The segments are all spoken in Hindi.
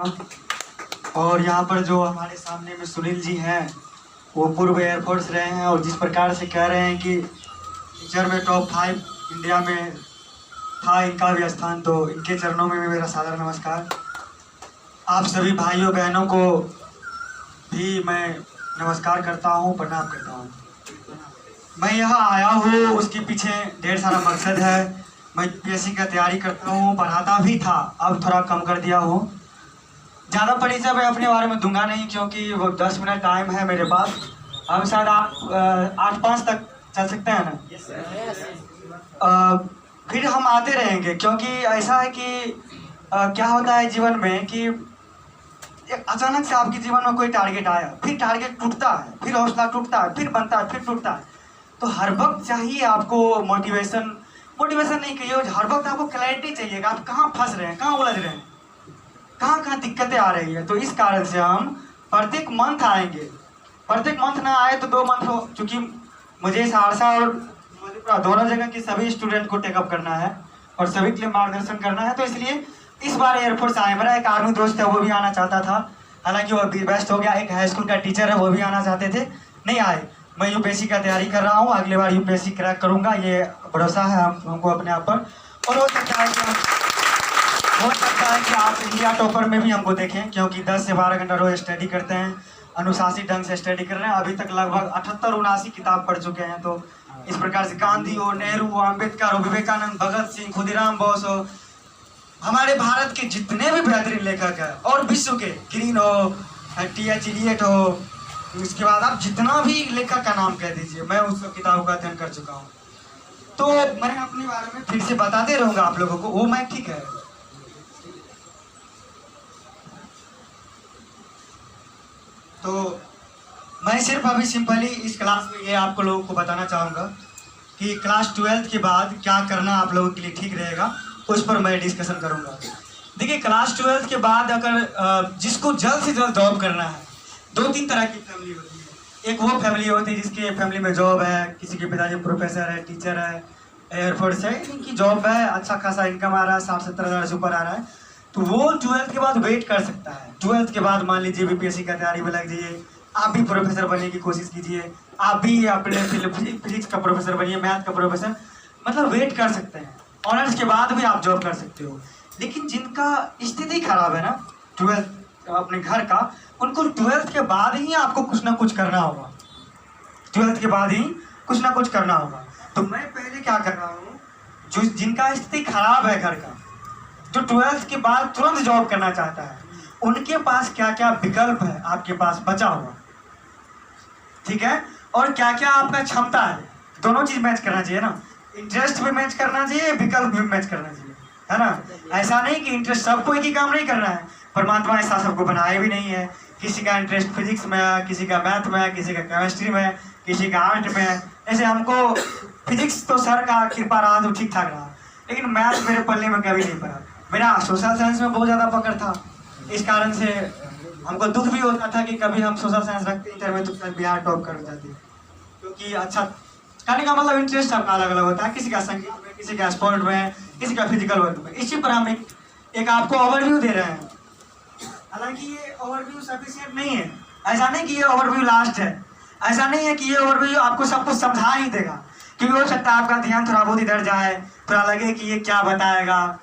और यहाँ पर जो हमारे सामने में सुनील जी हैं, वो पूर्व एयरफोर्स रहे हैं और जिस प्रकार से कह रहे हैं कि टीचर में टॉप 5 इंडिया में था इनका भी स्थान, तो इनके चरणों में मेरा सादर नमस्कार। आप सभी भाइयों बहनों को भी मैं नमस्कार करता हूँ, प्रणाम करता हूँ। मैं यहाँ आया हूँ, उसके पीछे ढेर सारा मकसद है। मैं यूपीएससी का तैयारी करता हूँ, पढ़ाता भी था, अब थोड़ा कम कर दिया हूँ। ज़्यादा परिचय मैं अपने बारे में दूंगा नहीं, क्योंकि वो 10 मिनट टाइम है मेरे पास। हम शायद 8-5 तक चल सकते हैं ना? फिर हम आते रहेंगे, क्योंकि ऐसा है कि क्या होता है जीवन में कि अचानक से आपके जीवन में कोई टारगेट आया, फिर टारगेट टूटता है, फिर हौसला टूटता है, फिर बनता है, फिर टूटता है। तो हर वक्त चाहिए आपको मोटिवेशन नहीं कहिए, हर वक्त आपको क्लैरिटी चाहिए कि आप कहाँ फंस रहे हैं, कहाँ उलझ रहे हैं, कहाँ दिक्कतें आ रही है। तो इस कारण से हम प्रत्येक मंथ आएंगे। प्रत्येक मंथ ना आए तो 2 मंथ हो, चूँकि मुझे सहरसा और मधेपुरा दोनों जगह के सभी स्टूडेंट को टेकअप करना है और सभी के लिए मार्गदर्शन करना है। तो इसलिए इस बार एयरफोर्स आए। मेरा एक आर्मी दोस्त है, वो भी आना चाहता था, हालांकि वो अभी बेस्ट हो गया। एक हाई स्कूल का टीचर है, वो भी आना चाहते थे, नहीं आए। मैं यूपीएससी का तैयारी कर रहा हूँ, अगले बार यूपीएससी क्रैक करूँगा, ये भरोसा है हमको अपने आप पर। और हो सकता है कि आप इंडिया टॉपर में भी हमको देखें, क्योंकि 10 से 12 घंटा रोज स्टडी करते हैं, अनुशासित ढंग से स्टडी कर रहे हैं। अभी तक लगभग 78-79 किताब पढ़ चुके हैं। तो इस प्रकार से गांधी हो, नेहरू हो, अम्बेडकर हो, विवेकानंद, भगत सिंह, खुदीराम बोस हो, हमारे भारत के जितने भी बेहतरीन लेखक हैं और विश्व के, ग्रीन हो, टी.एच. इलियट हो, इसके बाद आप जितना भी लेखक का नाम कह दीजिए, मैं उस किताबों का अध्ययन कर चुका हूँ। तो मैं अपने बारे में फिर से बताते रहूँगा आप लोगों को, वो मैं ठीक है। तो मैं सिर्फ अभी सिंपली इस क्लास में ये आपको लोगों को बताना चाहूँगा कि क्लास 12th के बाद क्या करना आप लोगों के लिए ठीक रहेगा, उस पर मैं डिस्कशन करूँगा। देखिए, क्लास 12th के बाद अगर जिसको जल्द से जल्द जॉब करना है, 2-3 तरह की फैमिली होती है। एक वो फैमिली होती है जिसके फैमिली में जॉब है, किसी के पिताजी प्रोफेसर है, टीचर है, एयरफोर्स है, इनकी जॉब है, अच्छा खासा इनकम आ रहा है, 60-70 हज़ार से ऊपर आ रहा है, तो वो 12th के बाद वेट कर सकता है। 12th के बाद मान लीजिए बीपीएससी का तैयारी में लग जाइए, आप भी प्रोफेसर बनने की कोशिश कीजिए, आप भी अपने फिजिक्स का प्रोफेसर बनिए, मैथ का प्रोफेसर, मतलब वेट कर सकते हैं। ऑनर्स के बाद भी आप जॉब कर सकते हो। लेकिन जिनका स्थिति खराब है ना 12th अपने घर का, उनको 12th के बाद ही आपको कुछ ना कुछ करना होगा। 12th के बाद ही कुछ ना कुछ करना होगा। तो मैं पहले क्या कर रहा हूँ, जो जिनका स्थिति खराब है घर का, जो 12th के बाद तुरंत जॉब करना चाहता है, उनके पास क्या क्या विकल्प है आपके पास बचा हुआ, ठीक है, और क्या क्या आपका क्षमता है, दोनों चीज मैच करना चाहिए ना। इंटरेस्ट भी मैच करना चाहिए, विकल्प भी मैच करना चाहिए, है ना। ऐसा नहीं कि इंटरेस्ट सबको एक ही काम नहीं करना है, परमात्मा ऐसा सबको बनाए भी नहीं है। किसी का इंटरेस्ट फिजिक्स में है, किसी का मैथ में है, किसी का केमिस्ट्री में है, किसी का आर्ट में है। ऐसे हमको फिजिक्स तो सर का कृपा रहा तो ठीक ठाक रहा, लेकिन मैथ मेरे पल्ले में कभी नहीं पड़ा। मेरा सोशल साइंस में बहुत ज़्यादा पकड़ था, इस कारण से हमको दुख भी होता था कि कभी हम सोशल साइंस रखते इंटर में तो बिहार टॉप कर जाते, क्योंकि अच्छा कहने का मतलब इंटरेस्ट सबका अलग अलग होता है, किसी का संगीत में, किसी का स्पोर्ट में, किसी का फिजिकल वर्क में। इसी पर हम एक आपको ओवरव्यू दे रहे हैं। हालांकि ये ओवरव्यू सफिशिएंट नहीं है, ऐसा नहीं कि ये ओवरव्यू लास्ट है, ऐसा नहीं है कि ये ओवरव्यू आपको सब कुछ समझा ही देगा, क्योंकि हो सकता है आपका ध्यान थोड़ा बहुत इधर जाए, थोड़ा लगे कि ये क्या बताएगा,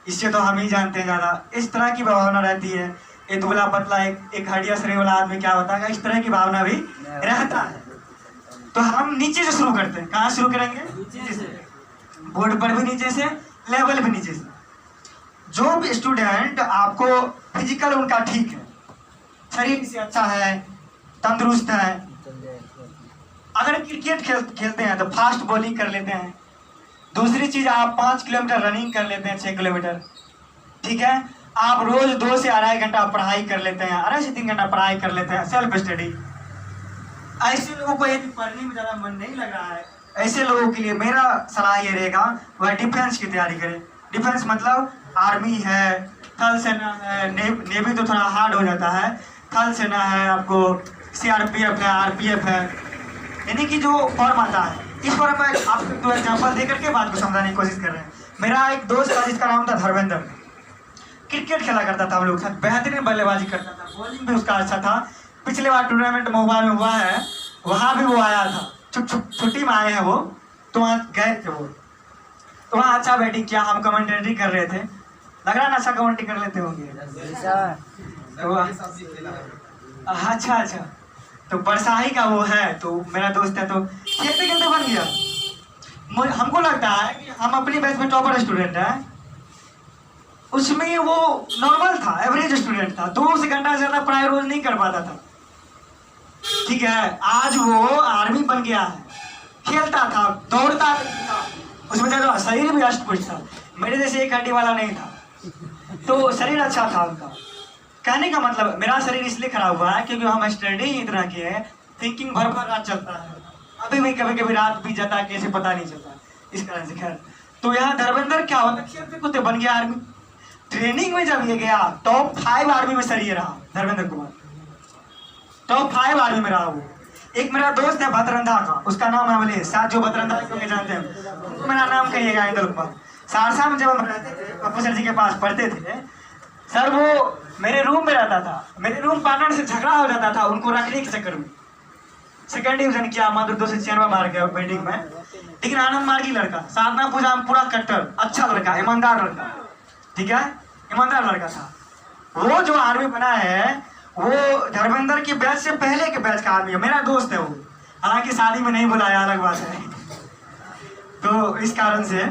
इससे तो हम ही जानते हैं ज़्यादा, इस तरह की भावना रहती है। ये दुबला पतला एक हड्डिया शरीर वाला आदमी क्या बताएगा, इस तरह की भावना भी रहता है। तो हम नीचे से शुरू करते हैं। कहाँ शुरू करेंगे? नीचे से। बोर्ड पर भी नीचे से, लेवल भी नीचे से। जो भी स्टूडेंट आपको फिजिकल उनका ठीक है, शरीर से अच्छा है, तंदुरुस्त है, अगर क्रिकेट खेलते हैं तो फास्ट बॉलिंग कर लेते हैं। दूसरी चीज, आप 5 किलोमीटर रनिंग कर लेते हैं, 6 किलोमीटर, ठीक है। आप रोज 2 से 2.5 घंटा पढ़ाई कर लेते हैं, 2.5 से 3 घंटा पढ़ाई कर लेते हैं, सेल्फ स्टडी। ऐसे लोगों को यदि पढ़ने में ज़्यादा मन नहीं लग रहा है, ऐसे लोगों के लिए मेरा सलाह ये रहेगा, वह डिफेंस की तैयारी करें। डिफेंस मतलब आर्मी है, थल सेना है, नेवी तो थोड़ा हार्ड हो जाता है, थल सेना है, आपको CRPF है, RPF है, यानी कि जो फॉर्म आता है। इस पर मैं आपको 2 एग्जाम्पल दे करके बात को समझाने की कोशिश कर रहे हैं। मेरा एक दोस्त था जिसका नाम था धर्मेंद्र। क्रिकेट खेला करता था हम लोग के साथ, बेहतरीन बल्लेबाजी करता था, बॉलिंग भी उसका अच्छा था। पिछले बार टूर्नामेंट महुआ में हुआ है, वहाँ भी वो आया था, छुट्टी में आए हैं वो, तो वहाँ गए थे वो, तो वहाँ अच्छा बैटिंग किया, हम कमेंटेटरी कर रहे थे, लग रहा है ना अच्छा कमेंट्री कर लेते होंगे। अच्छा अच्छा, तो बरसाही का वो है, तो मेरा दोस्त है, तो खेलते खेलते बन गया। हमको लगता है कि हम अपनी बैच में टॉपर स्टूडेंट है, उसमें वो नॉर्मल था, एवरेज स्टूडेंट था, 2 घंटा से ज्यादा पढ़ाई रोज नहीं कर पाता था। ठीक है, आज वो आर्मी बन गया है, खेलता था, दौड़ता था, उसमें जो शरीर भी अष्टपुष्ट था, मेरे जैसे एक हड्डी वाला नहीं था, तो शरीर अच्छा था उनका। कहने का मतलब मेरा शरीर इसलिए खराब हुआ है क्योंकि हम स्टडी ही इतना की है, थिंकिंग भर भर रात चलता है, अभी भी कभी कभी रात बीत जाता है कैसे पता नहीं चलता, इस कारण से। खैर, तो यहाँ धर्मेंद्र क्या होता, खेलते कूदते बन गया आर्मी। ट्रेनिंग में जब ये गया टॉप 5 आर्मी में सर ये रहा धर्मेंद्र कुमार, टॉप 5 आर्मी में रहा वो। एक मेरा दोस्त है भद्रंधा का, उसका नाम है अमलेश, साथ जो भद्रंधा को जानते हैं, मेरा नाम कहिएगा इंदल कुमार। सहरसा में जब हम रहते थे पप्पू सर जी के पास पढ़ते थे, सर वो मेरे रूम में रहता था, मेरे रूम पार्टनर से झगड़ा हो जाता था उनको रखने के चक्कर में। 2nd डिवीजन किया, मात्र 2 से 6 मार गया बैटिंग में, लेकिन आनंद मार्गी लड़का, साधना पूजा में पूरा कट्टर, अच्छा लड़का, ईमानदार लड़का, ठीक है, ईमानदार लड़का था। वो जो आर्मी बना है वो धर्मेंद्र के बैच से पहले के बैच का आर्मी है, मेरा दोस्त है वो, हालांकि शादी में नहीं बुलाया, अलग बात है। तो इस कारण से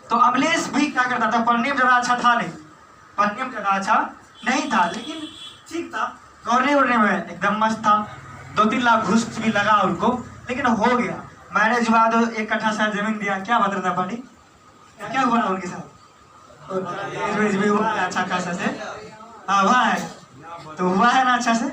तो अमलेश भी क्या करता था, पढ़ने में ज़्यादा अच्छा था नहीं, पढ़ने में ज़्यादा अच्छा नहीं था, लेकिन ठीक था, दौड़ने उड़ने में एकदम मस्त था। 2-3 लाख घूस भी लगा उनको, लेकिन हो गया। मैरिज हुआ तो 1 कट्ठा शायद जमीन दिया, क्या बता था पार्टी, क्या हुआ उनके साथ, भी हुआ है अच्छा खासा से, हाँ हुआ है, तो हुआ है ना अच्छा से।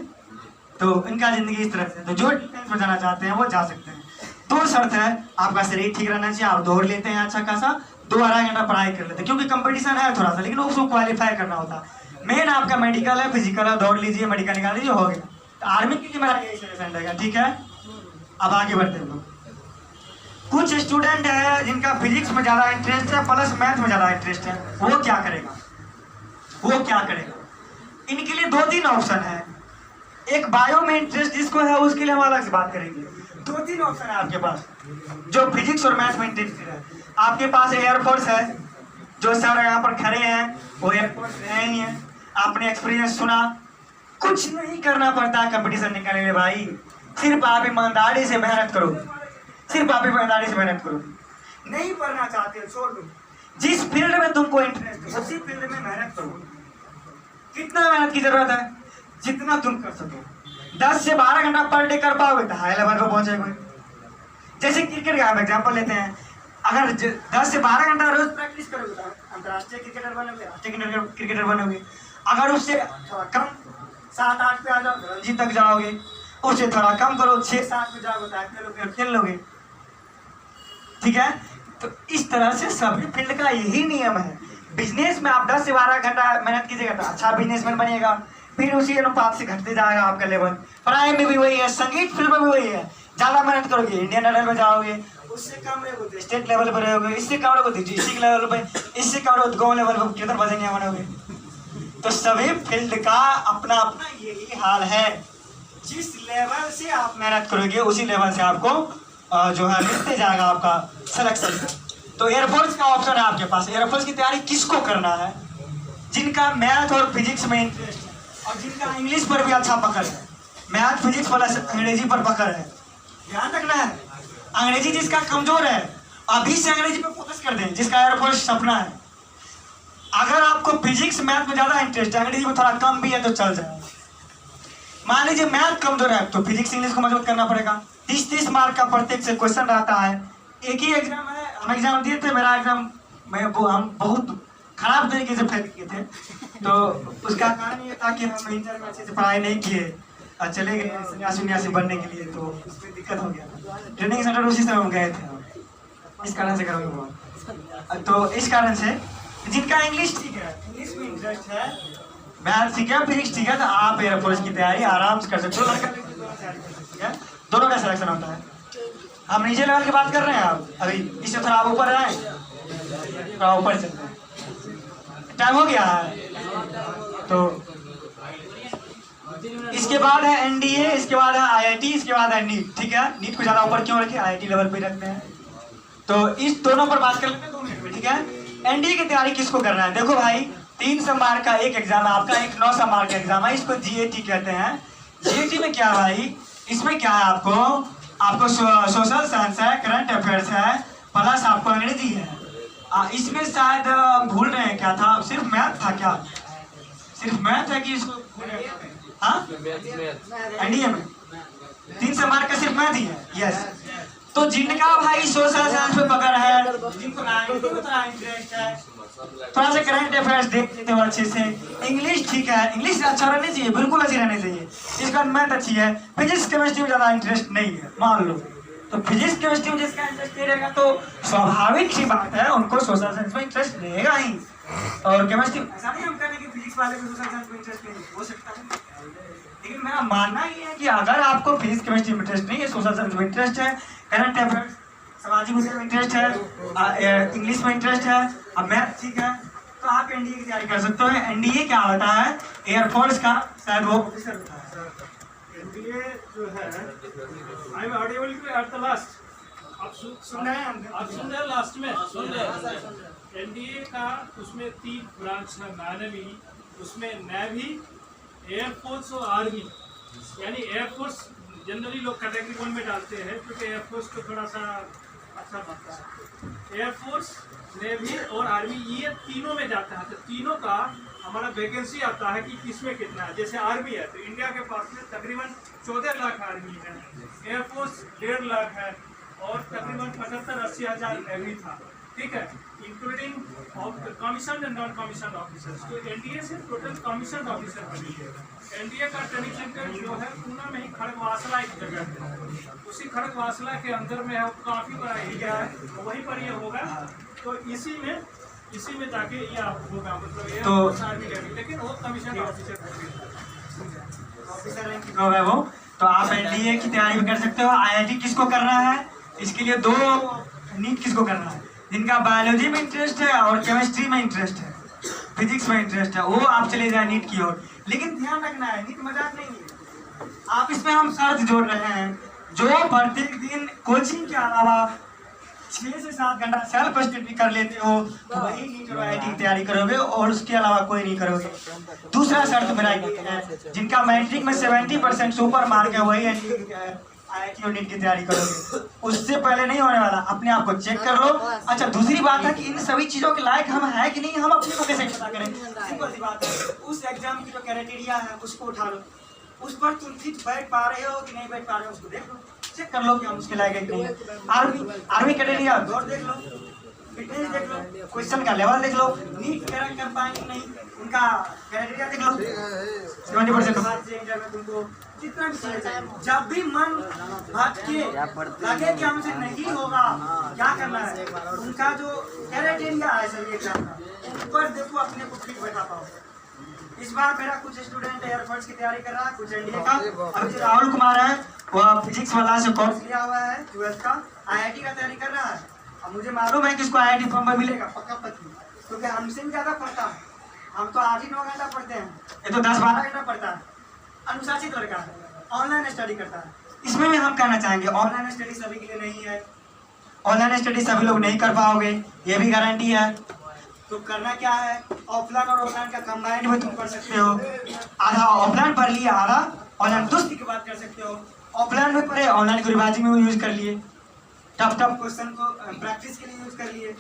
तो इनका जिंदगी इस तरह से, तो जो डिफेंस में जाना चाहते हैं वो जा सकते हैं। 2 शर्त है, आपका शरीर ठीक रहना चाहिए, आप दौड़ लेते हैं अच्छा खासा, 2-2.5 घंटा पढ़ाई कर लेते हैं, क्योंकि कंपटीशन है थोड़ा सा, लेकिन उसको क्वालिफाई करना होता है। मेन आपका मेडिकल है, फिजिकल है, दौड़ लीजिए, मेडिकल निकाल लीजिए, हो गया। तो आर्मी के लिए मेरा यही सजेशन रहेगा, ठीक है। अब आगे बढ़ते हैं लोग। कुछ स्टूडेंट है जिनका फिजिक्स में ज़्यादा इंटरेस्ट है प्लस मैथ में ज़्यादा इंटरेस्ट है, वो क्या करेगा, वो क्या करेगा? इनके लिए 2-3 ऑप्शन है। एक बायो में इंटरेस्ट जिसको है उसके लिए हम अलग से बात करेंगे। 2-3 ऑप्शन है आपके पास जो फिजिक्स और मैथ में इंटरेस्ट है। आपके पास एयरफोर्स है, जो सर यहाँ पर खड़े हैं वो एयरफोर्स है ही है, आपने एक्सपीरियंस सुना, कुछ नहीं करना पड़ता कंपटीशन निकालने में भाई, सिर्फ आप ईमानदारी से मेहनत करो, सिर्फ आप ईमानदारी से मेहनत करो। नहीं पढ़ना चाहते हो छोड़ दो, जिस फील्ड में तुमको इंटरेस्ट है उसी फील्ड में मेहनत करो। कितना मेहनत की जरूरत है, जितना तुम कर सको। 10 से 12 घंटा पर डे कर पाओगे तो हाई लेवल पर पहुंचेगे। जैसे क्रिकेट का हम एग्जाम्पल लेते हैं, अगर 10 से 12 घंटा रोज प्रैक्टिस करोगे तो अंतर्राष्ट्रीय क्रिकेटर बनोगे, राष्ट्रीय क्रिकेटर बनोगे। अगर उससे थोड़ा कम 7-8 पे आ जाओ रणजी तक जाओगे, उससे थोड़ा कम करो 6-7 पे जाओगे तो IPL खेल लोगे, ठीक है। तो इस तरह से सभी फील्ड का यही नियम है। बिजनेस में आप 10 से 12 घंटा मेहनत कीजिएगा तो अच्छा बिजनेसमैन बनिएगा, फिर उसी अनुपात से घटते जाएगा आपका लेवल। पढ़ाई में भी वही है, संगीत फील्ड में भी वही है, ज़्यादा मेहनत करोगे इंडियन आइडल में जाओगे, उससे कम रहोगे तो स्टेट लेवल पर रहोगे, इससे कम रहोगे तो डिस्ट्रिक्ट लेवल पर, इससे कम रहोगे तो गाँव लेवल पर कीर्तन भजनिया बनोगे। तो सभी फील्ड का अपना अपना यही हाल है, जिस लेवल से आप मेहनत करोगे उसी लेवल से आपको जो है मिलते जाएगा आपका सिलेक्शन। तो एयरफोर्स का ऑप्शन है आपके पास। एयरफोर्स की तैयारी किसको करना है? जिनका मैथ और फिजिक्स में इंटरेस्ट है और जिनका इंग्लिश पर भी अच्छा पकड़ है, मैथ फिजिक्स प्लस अंग्रेजी पर पकड़ है। ध्यान रखना है, अंग्रेजी जिसका कमजोर है अभी से अंग्रेजी पर फोकस कर दें, जिसका एयरफोर्स सपना है। अगर आपको फिजिक्स मैथ में ज़्यादा इंटरेस्ट है, अंग्रेजी में थोड़ा कम भी है तो चल जाए। मान लीजिए मैथ कमजोर है तो फिजिक्स इंग्लिश को मजबूत करना पड़ेगा। 30-30 मार्क का प्रत्येक से क्वेश्चन रहता है। एक ही एग्जाम है, हम एग्जाम दिए थे, मेरा एग्जाम हम बहुत खराब तरीके से फेल किए थे, तो उसका कारण ये था कि हम इंटर में अच्छे से पढ़ाई नहीं किए और चले गए सन्यासी बनने के लिए, तो उसमें दिक्कत हो गया। ट्रेनिंग सेंटर उसी समय हम गए थे, इस कारण से करोगे बहुत। तो इस कारण से जिनका इंग्लिश ठीक है, इंग्लिश में इंटरेस्ट है, मैथ ठीक है, फिजिक्स ठीक है, तो आप एयरफोर्स की तैयारी आराम से कर सकते हो। लड़का ठीक है, दोनों का सिलेक्शन होता है। हम नीचे लेवल की बात कर रहे हैं आप, अभी इससे थोड़ा आप ऊपर आए, थोड़ा ऊपर चलते हैं। टाइम हो गया है। तो इसके बाद है एनडीए, इसके बाद है आईआईटी, इसके बाद है नीट। ठीक है, नीट को ज्यादा ऊपर क्यों रखे, आईआईटी लेवल पे रखते हैं। तो इस दोनों पर बात कर लेते हैं 2 मिनट में। ठीक है, एनडीए की तैयारी किसको करना है? देखो भाई, 300 मार्क का एक एग्जाम है आपका, एक 900 मार्क का एग्जाम है, इसको जीएटी कहते हैं। जीएटी में क्या है भाई, इसमें क्या है, आपको सोशल साइंस है, करंट अफेयर्स है, प्लस आपको अंग्रेजी है। इसमें शायद भूल रहे हैं क्या था, सिर्फ मैथ था क्या, सिर्फ मैथ है कि इसको हाँ एनडीए में 300 मार्क का सिर्फ मैथ ही है। यस, तो जिनका भाई सोशल साइंस पे पकड़ है, जिनको इंटरेस्ट है, थोड़ा सा करंट अफेयर्स देख लेते हो अच्छे से। इंग्लिश ठीक है, इंग्लिश अच्छा रहनी चाहिए, बिल्कुल अच्छी रहनी चाहिए। इसका मैथ अच्छी है, फिजिक्स केमिस्ट्री में ज्यादा इंटरेस्ट नहीं है मान लो, तो फिजिक्स केमिस्ट्री में जिसका इंटरेस्ट नहीं रहेगा तो स्वाभाविक सी बात है उनको सोशल साइंस में इंटरेस्ट रहेगा ही। और केमिस्ट्री ऐसा नहीं हम करेंगे कि फिजिक्स वाले को सोशल साइंस में इंटरेस्ट नहीं हो सकता है, लेकिन मेरा मानना ये है कि अगर आपको फिजिक्स केमिस्ट्री में इंटरेस्ट नहीं है, सोशल साइंस में इंटरेस्ट है, करंट अफेयर्स सामाजिक विषय में इंटरेस्ट है, इंग्लिश में इंटरेस्ट है, अब मैथ ठीक है, तो आप एनडीए की तैयारी कर सकते हो। एनडीए क्या होता है, एयरफोर्स का शायद वो ऑफिसर होता है। एनडीए जो है, I am audible to at the last, आप सुन रहे हैं, आप सुन रहे हैं, लास्ट में सुन रहे हैं। एनडीए का उसमें 3 ब्रांच है मैनवी, उसमें नेवी, एयरफोर्स और आर्मी। यानी एयरफोर्स जनरली लोग कैटेगरी 1 में डालते हैं क्योंकि एयरफोर्स को थोड़ा सा अच्छा बनता है। एयरफोर्स, नेवी और आर्मी ये तीनों में जाता है, तो तीनों का हमारा वैकेंसी आता है कि किसमें कितना है। जैसे आर्मी है तो इंडिया के पास में तकरीबन 14 लाख आर्मी है, एयरफोर्स 1.5 लाख है और तकरीबन 75-80 हज़ार नेवी था। ठीक है, including commission and non commission officers. तो एनडीए से टोटल कमीशन ऑफिसर बनी है। एनडीए का ट्रेनिंग सेंटर जो है पूना में ही खड़गवासला एक जगह है, उसी खड़गवासला के अंदर में है, काफ़ी बड़ा एरिया है, वहीं पर ये होगा। तो इसी में जाके ये आप होगा, मतलब ये तो आर्मी लेवल, लेकिन वो कमीशन ऑफिसर है वो। तो आप एनडीए की तैयारी भी कर सकते हो। आईआईटी किसको करना है, इसके लिए 2 नीट किसको करना है, जिनका बायोलॉजी में इंटरेस्ट है और केमिस्ट्री में इंटरेस्ट है, फिजिक्स में इंटरेस्ट है, वो आप चले जाए नीट की ओर। लेकिन ध्यान रखना है, नीट मजाक नहीं है। आप इसमें हम शर्त जोड़ रहे हैं, जो प्रत्येक दिन कोचिंग के अलावा 6 से 7 घंटा सेल्फ स्टडी कर लेते हो तो वही नीट और आईआईटी की तैयारी करोगे और उसके अलावा कोई नहीं करोगे। दूसरा शर्त मेरा ये है, जिनका मैट्रिक में 70% सुपर मार्क है वही आईआईटी और नीट की तैयारी करोगे, उससे पहले नहीं होने वाला। अपने आप को चेक कर लो। अच्छा, दूसरी बात है कि इन सभी चीजों के लायक हम है कि नहीं, हम अपने को कैसे पता करें। सिंपल सी बात है, उस एग्जाम की जो क्राइटेरिया है उसको उठा लो, उस पर तुम फिट बैठ पा रहे हो कि नहीं बैठ पा रहे हो उसको देख लो, चेक कर लो कि हम उसके लायक नहीं है। आर्मी क्राइटेरिया दौड़ देख लो, फिटनेस देख लो, क्वेश्चन का लेवल देख लो, नीट क्रैक कर पाएंगे नहीं उनका क्राइटेरिया देख लो, 70% तुमको जितना भी। जब भी मन भटके लगे कि हमसे नहीं होगा, क्या करना है, उनका जो क्राइटेरिया है सभी एग्जाम का, उन पर देखो अपने को फिट बैठा पाओ। इस बार मेरा कुछ स्टूडेंट एयरफोर्स की तैयारी कर रहा है, कुछ एनडीए का। अभी राहुल कुमार है, वह फिजिक्स वाला से कोर्स लिया हुआ है 12th का, आईआईटी का तैयारी कर रहा है। अब मुझे मालूम है कि इसको आईआईटी फॉर्म में मिलेगा पक्का पक्की, क्योंकि हमसे भी ज्यादा पढ़ता है। हम तो 8 ही 9 घंटा पढ़ते हैं, ये तो 10-12 घंटा पढ़ता है। अनुशासित लड़का है, ऑनलाइन स्टडी करता है। इसमें भी हम कहना चाहेंगे ऑनलाइन स्टडी सभी के लिए नहीं है, ऑनलाइन स्टडी सभी लोग नहीं कर पाओगे, ये भी गारंटी है। तो करना क्या है, ऑफलाइन और ऑनलाइन का कंबाइंड में तुम कर सकते हो। आधा ऑफलाइन पढ़ लिया, आधा ऑनलाइन, दोस्ती की बात कर सकते हो। ऑफलाइन में पढ़े, ऑनलाइन को रिवाइजिंग में यूज कर लिए, टफ क्वेश्चन को प्रैक्टिस के लिए यूज कर लिए,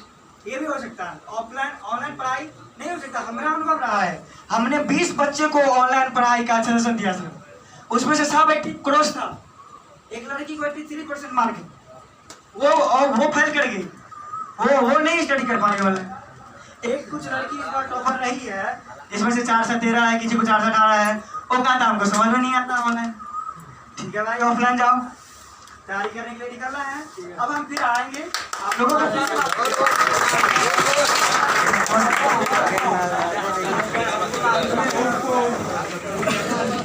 ये भी हो सकता है। ऑनलाइन पढ़ाई नहीं हो सकता। हमारा अनुभव रहा है, हमने 20 बच्चे को ऑनलाइन पढ़ाई का सजेशन दिया था, उसमें से सब 80 क्रॉस था, एक लड़की को 83% मार्क है, वो फेल कर गई, वो नहीं स्टडी कर पाने वाले। एक कुछ लड़की इस बार टॉपर रही है, इसमें से 413 है, किसी को 418 है, वो कहता हमको समझ में नहीं आता ऑनलाइन। ठीक है भाई, ऑफलाइन जाओ, तैयारी करने के लिए निकलना है। अब हम फिर आएंगे आप लोगों को